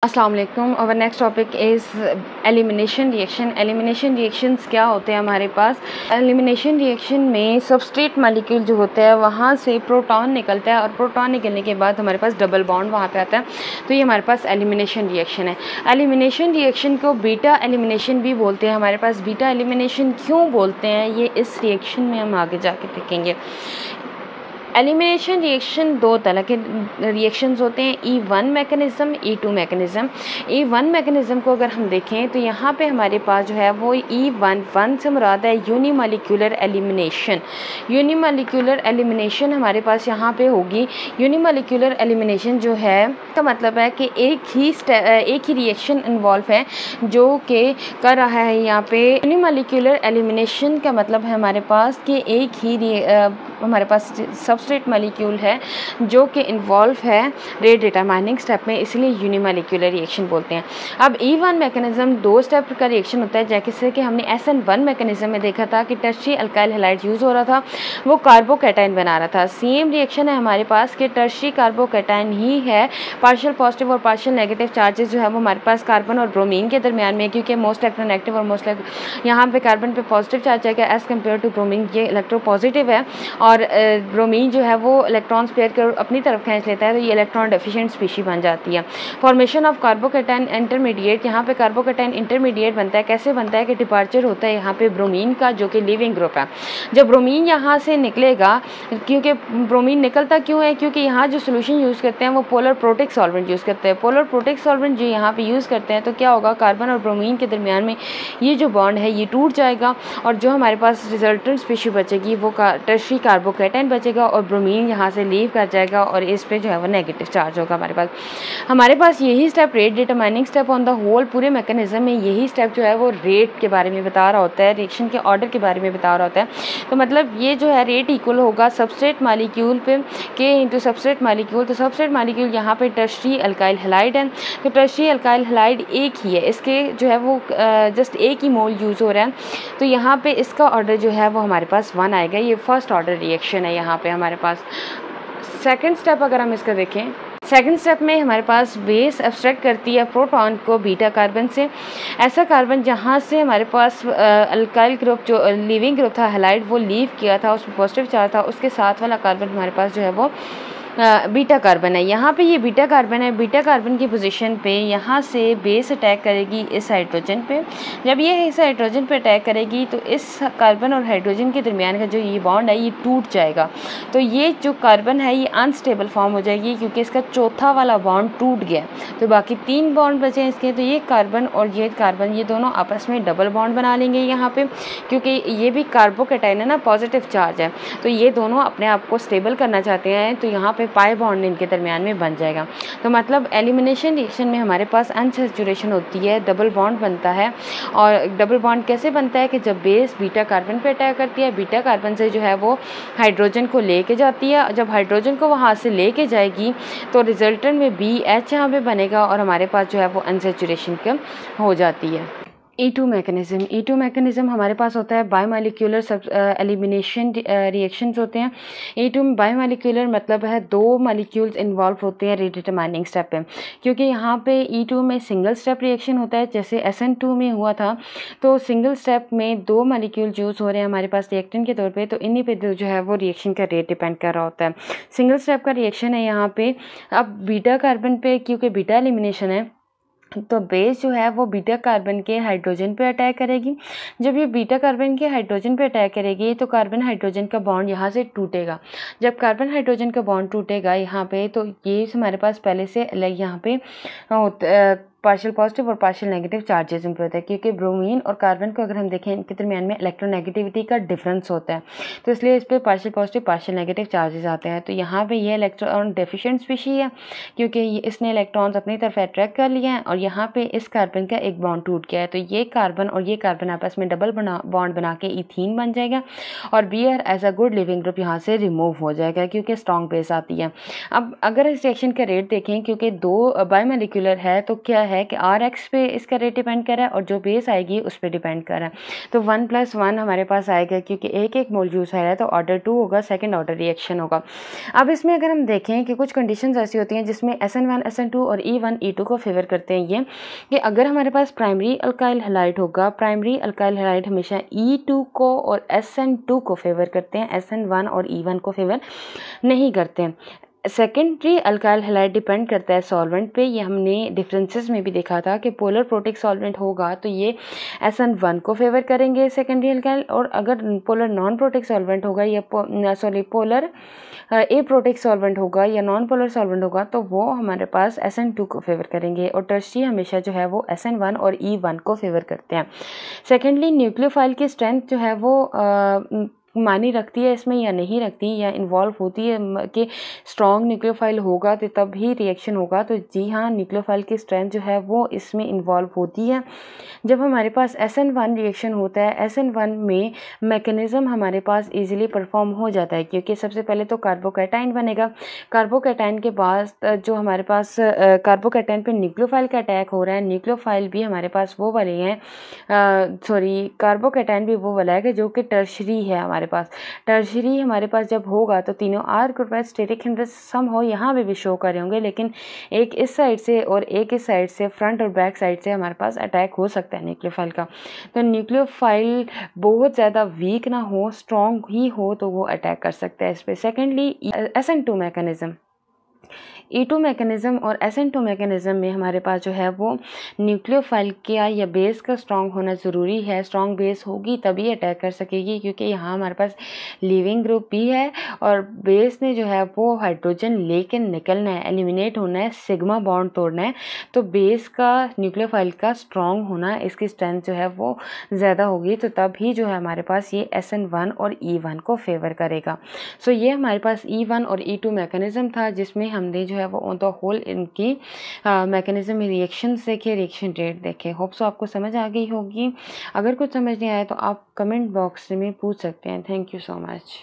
अस्सलाम वालेकुम। और next topic is elimination reaction. Elimination reactions क्या होते हैं हमारे पास? एलिमिनेशन रिएक्शन में सबस्ट्रेट मॉलिक्यूल जो होता है वहाँ से प्रोटॉन निकलता है और प्रोटॉन निकलने के बाद हमारे पास डबल बॉन्ड वहाँ पे आता है, तो ये हमारे पास एलिमिनेशन रिएक्शन है। एलिमिनेशन रिएक्शन को बीटा एलिमिनेशन भी बोलते हैं। हमारे पास बीटा एलिमिनेशन क्यों बोलते हैं ये इस रिएक्शन में हम आगे जाके देखेंगे। एलिमिनेशन रिएक्शन दो तरह के रिएक्शंस होते हैं, E1 mechanism, E2 mechanism. E1 mechanism को अगर हम देखें तो यहाँ पे हमारे पास जो है वो E1 से मुराद है यूनिमॉलिक्यूलर एलिमिनेशन। यूनिमॉलिक्यूलर एलिमिनेशन हमारे पास यहाँ पे होगी। यूनिमॉलिक्यूलर एलिमिनेशन जो है का मतलब है कि एक ही रिएक्शन इन्वॉल्व है जो कि कर रहा है यहाँ पे। यूनिमॉलिक्यूलर एलिमिनेशन का मतलब है हमारे पास कि एक ही हमारे पास सबस्ट्रेट मॉलिक्यूल है जो कि इन्वॉल्व है रेट डिटरमाइनिंग स्टेप में, इसलिए यूनिमॉलिक्यूलर रिएक्शन बोलते हैं। अब E1 मैकेनिज़्म दो स्टेप का रिएक्शन होता है, जैसे कि हमने SN1 मैकेनिज़्म में देखा था कि टर्शियरी अल्काइल हैलाइड यूज़ हो रहा था, वो कार्बोकैटायन बना रहा था। सेम रिएक्शन है हमारे पास कि टर्शियरी कार्बोकैटायन ही है। पार्शियल पॉजिटिव और पार्शियल नेगेटिव चार्जेस जो है वो हमारे पास कार्बन और ब्रोमीन के दरमियान में, क्योंकि मोस्ट इलेक्ट्रोनेगेटिव और मोस्ट यहाँ पे कार्बन पे पॉजिटिव चार्ज आएगा एज़ कम्पेयर टू ब्रोमीन, ये इलेक्ट्रोपॉजिटिव है और ब्रोमीन जो है वो इलेक्ट्रॉन्स पेयर कर अपनी तरफ खींच लेता है, तो ये इलेक्ट्रॉन डेफिशिएंट स्पीशी बन जाती है। फॉर्मेशन ऑफ कार्बोकैटायन इंटरमीडिएट, यहाँ पे कार्बोकैटायन इंटरमीडिएट बनता है। कैसे बनता है कि डिपार्चर होता है यहाँ पे ब्रोमीन का, जो कि लिविंग ग्रुप है। जब ब्रोमीन यहाँ से निकलेगा, क्योंकि ब्रोमीन निकलता क्यों है, क्योंकि यहाँ जो सोल्यूशन यूज़ करते हैं वो पोलर प्रोटिक सॉल्वेंट यूज़ करते हैं। पोलर प्रोटिक सॉल्वेंट जो यहाँ पे यूज़ करते हैं तो क्या होगा, कार्बन और ब्रोमीन के दरमियान में ये जो बॉन्ड है ये टूट जाएगा और जो हमारे पास रिजल्टेंट स्पीशी बचेगी वो टर्शियरी कार्बोकैटायन बचेगा और ब्रोमीन यहाँ से लीव कर जाएगा और इस पे जो है वो नेगेटिव चार्ज होगा हमारे पास यही step rate determining step on the whole पूरे मैकेनिज्म में यही स्टेप जो है वो रेट के बारे में बता रहा होता है, रिएक्शन के ऑर्डर के बारे में बता रहा होता है। तो मतलब ये जो है रेट इक्वल होगा सबस्ट्रेट मॉलिक्यूल पे के इंटू सबस्ट्रेट मॉलिक्यूल। तो सबस्ट्रेट मॉलिक्यूल यहाँ पे टर्शियरी अल्काइल हैलाइड है, तो टर्शियरी अल्काइल हैलाइड एक ही है, इसके जो है वो जस्ट एक ही मोल यूज़ हो रहा है, तो यहाँ पे इसका ऑर्डर जो है वो हमारे पास 1 आएगा। ये फर्स्ट ऑर्डर रिएक्शन है यहाँ पे हमारे पास। सेकंड स्टेप अगर हम इसका देखें, सेकंड स्टेप में हमारे पास बेस एब्स्ट्रैक्ट करती है प्रोटॉन को बीटा कार्बन से। ऐसा कार्बन जहाँ से हमारे पास अल्काइल ग्रुप जो लिविंग ग्रुप था हैलाइड वो लीव किया था, उसमें पॉजिटिव चार्ज था, उसके साथ वाला कार्बन हमारे पास जो है वो बीटा कार्बन है। यहाँ पे ये बीटा कार्बन है। बीटा कार्बन की पोजीशन पे यहाँ से बेस अटैक करेगी इस हाइड्रोजन पे। जब ये इस हाइड्रोजन पे अटैक करेगी तो इस कार्बन और हाइड्रोजन के दरमियान का जो ये बॉन्ड है ये टूट जाएगा, तो ये जो कार्बन है ये अनस्टेबल फॉर्म हो जाएगी क्योंकि इसका चौथा वाला बॉन्ड टूट गया। तो बाकी 3 बॉन्ड बचे हैं इसके, तो ये कार्बन और ये कार्बन ये दोनों आपस में डबल बॉन्ड बना लेंगे यहाँ पे, क्योंकि ये भी कार्बोकैटायन है ना, पॉजिटिव चार्ज है, तो ये दोनों अपने आप को स्टेबल करना चाहते हैं, तो यहाँ पे पाई बॉन्ड इनके दरमियान में बन जाएगा। तो मतलब एलिमिनेशन रिएक्शन में हमारे पास अनसैचुरेशन होती है, डबल बॉन्ड बनता है। और डबल बॉन्ड कैसे बनता है कि जब बेस बीटा कार्बन पे अटैक करती है, बीटा कार्बन से जो है वो हाइड्रोजन को लेके जाती है, जब हाइड्रोजन को वहाँ से लेके जाएगी तो रिजल्टेंट में BH यहाँ पे बनेगा और हमारे पास जो है वो अनसैचुरेशन कम हो जाती है। E2 मैकेनिज़्म, E2 मैकेनिज़्म हमारे पास होता है बायोमॉलिक्यूलर एलिमिनेशन रिएक्शंस होते हैं। E2 में बायोमॉलिक्यूलर मतलब है 2 मॉलिक्यूल्स इन्वॉल्व होते हैं रेट डिटरमाइनिंग स्टेप पे, क्योंकि यहाँ पे E2 में सिंगल स्टेप रिएक्शन होता है, जैसे SN2 में हुआ था, तो सिंगल स्टेप में 2 मॉलिक्यूल यूज़ हो रहे हैं हमारे पास रिएक्टेंट के तौर पे, तो इन्हीं पे जो है वो रिएक्शन का रेट डिपेंड कर रहा होता है। सिंगल स्टेप का रिएक्शन है यहाँ पे। अब बीटा कार्बन पे क्योंकि बीटा एलिमिनेशन है तो बेस जो है वो बीटा कार्बन के हाइड्रोजन पे अटैक करेगी। जब ये बीटा कार्बन के हाइड्रोजन पे अटैक करेगी तो कार्बन हाइड्रोजन का बॉन्ड यहाँ से टूटेगा। जब कार्बन हाइड्रोजन का बॉन्ड टूटेगा यहाँ पे, तो ये हमारे पास पहले से यहाँ पे पार्शियल पॉजिटिव और पार्शियल नेगेटिव चार्जेस में होता है, क्योंकि ब्रोमीन और कार्बन को अगर हम देखें इनके दरमियान में इलेक्ट्रोनेगेटिविटी का डिफरेंस होता है, तो इसलिए इस पर partial positive partial negative charges आते हैं। तो यहाँ पे ये इलेक्ट्रॉन डेफिशिएंट स्पीशी है क्योंकि इसने इलेक्ट्रॉन्स अपनी तरफ अट्रैक्ट कर लिए हैं और यहाँ पे इस कार्बन का एक बॉन्ड टूट गया है, तो ये कार्बन और ये कार्बन आपस में डबल बॉन्ड बना के इथीन बन जाएगा और Br as a good leaving group यहाँ से रिमूव हो जाएगा क्योंकि स्ट्रॉन्ग बेस आती है। अब अगर इस रिएक्शन का रेट देखें, क्योंकि 2 बायोमॉलिक्यूलर है तो क्या है कि RX पे इसका रेट डिपेंड कर रहा है और जो बेस आएगी उस पर डिपेंड कर रहा है। तो 1+1 हमारे पास आएगा क्योंकि एक मोल जूस है तो ऑर्डर 2 होगा, सेकेंड ऑर्डर रिएक्शन होगा। अब इसमें अगर हम देखें कि कुछ कंडीशंस ऐसी होती हैं जिसमें SN1 SN2 और E1 E2 को फेवर करते हैं, ये कि अगर हमारे पास प्राइमरी अल्काइल हैलाइड होगा, प्राइमरी अल्काइल हैलाइड हमेशा E2 को और SN2 को फेवर करते हैं, SN1 और E1 को फेवर नहीं करते हैं। सेकेंडरी अल्काइल हैलाइड डिपेंड करता है सॉल्वेंट पे, ये हमने डिफरेंसेस में भी देखा था कि पोलर प्रोटिक सॉल्वेंट होगा तो ये SN1 को फेवर करेंगे सेकेंडरी अल्काइल, और अगर पोलर नॉन प्रोटिक सॉल्वेंट होगा या पोलर ए प्रोटिक सॉल्वेंट होगा या नॉन पोलर सॉल्वेंट होगा तो वो हमारे पास SN2 को फेवर करेंगे, और टर्शरी हमेशा जो है वो SN1 और E1 को फेवर करते हैं। सेकेंडली न्यूक्लियोफाइल की स्ट्रेंथ जो है वो मानी रखती है इसमें या नहीं रखती, या इन्वॉल्व होती है कि स्ट्रॉन्ग न्यूक्लियोफाइल होगा तो तब ही रिएक्शन होगा। तो जी हाँ, न्यूक्लियोफाइल की स्ट्रेंथ जो है वो इसमें इन्वॉल्व होती है। जब हमारे पास SN1 रिएक्शन होता है, SN1 में मैकेनिज़्म हमारे पास इजीली परफॉर्म हो जाता है, क्योंकि सबसे पहले तो कार्बोकैटाइन बनेगा, कार्बोकैटाइन के बाद जो हमारे पास कार्बोकैटाइन पे न्यूक्लियोफाइल का अटैक हो रहा है, न्यूक्लियोफाइल भी हमारे पास वो वाले हैं, कार्बोकैटाइन भी वो वाला है कि जो कि टर्शरी है हमारे पास। टर्शरी हमारे पास जब होगा तो तीनों R ग्रुप है, स्टेरिक हिंड्रेंस सम हो यहाँ पे भी शो कर रहे होंगे, लेकिन एक इस साइड से और एक इस साइड से, फ्रंट और बैक साइड से हमारे पास अटैक हो सकता है न्यूक्लियोफाइल का। तो न्यूक्लियोफाइल बहुत ज़्यादा वीक ना हो, स्ट्रॉन्ग ही हो तो वो अटैक कर सकता है इस पर। Secondly SN2 mechanism, E2 mechanism और SN2 मैकेनिज़्म में हमारे पास जो है वो न्यूक्लियोफाइल का या बेस का स्ट्रॉन्ग होना ज़रूरी है। स्ट्रॉन्ग बेस होगी तभी अटैक कर सकेगी, क्योंकि यहाँ हमारे पास लिविंग ग्रुप भी है और बेस ने जो है वो हाइड्रोजन लेके निकलना है, एलिमिनेट होना है, सिग्मा बॉन्ड तोड़ना है। तो बेस का न्यूक्लियोफाइल का स्ट्रॉन्ग होना, इसकी स्ट्रेंथ जो है वो ज़्यादा होगी, तो तब ही जो है हमारे पास ये SN1 और E1 को फेवर करेगा। सो ये हमारे पास E1 और E2 मैकेनिज़्म था जिसमें हमने जो है वो ऑन द होल इनकी मैकेनिज्म में रिएक्शंस देखे, रिएक्शन रेट देखे। होप सो आपको समझ आ गई होगी। अगर कुछ समझ नहीं आया तो आप कमेंट बॉक्स में पूछ सकते हैं। Thank you so much.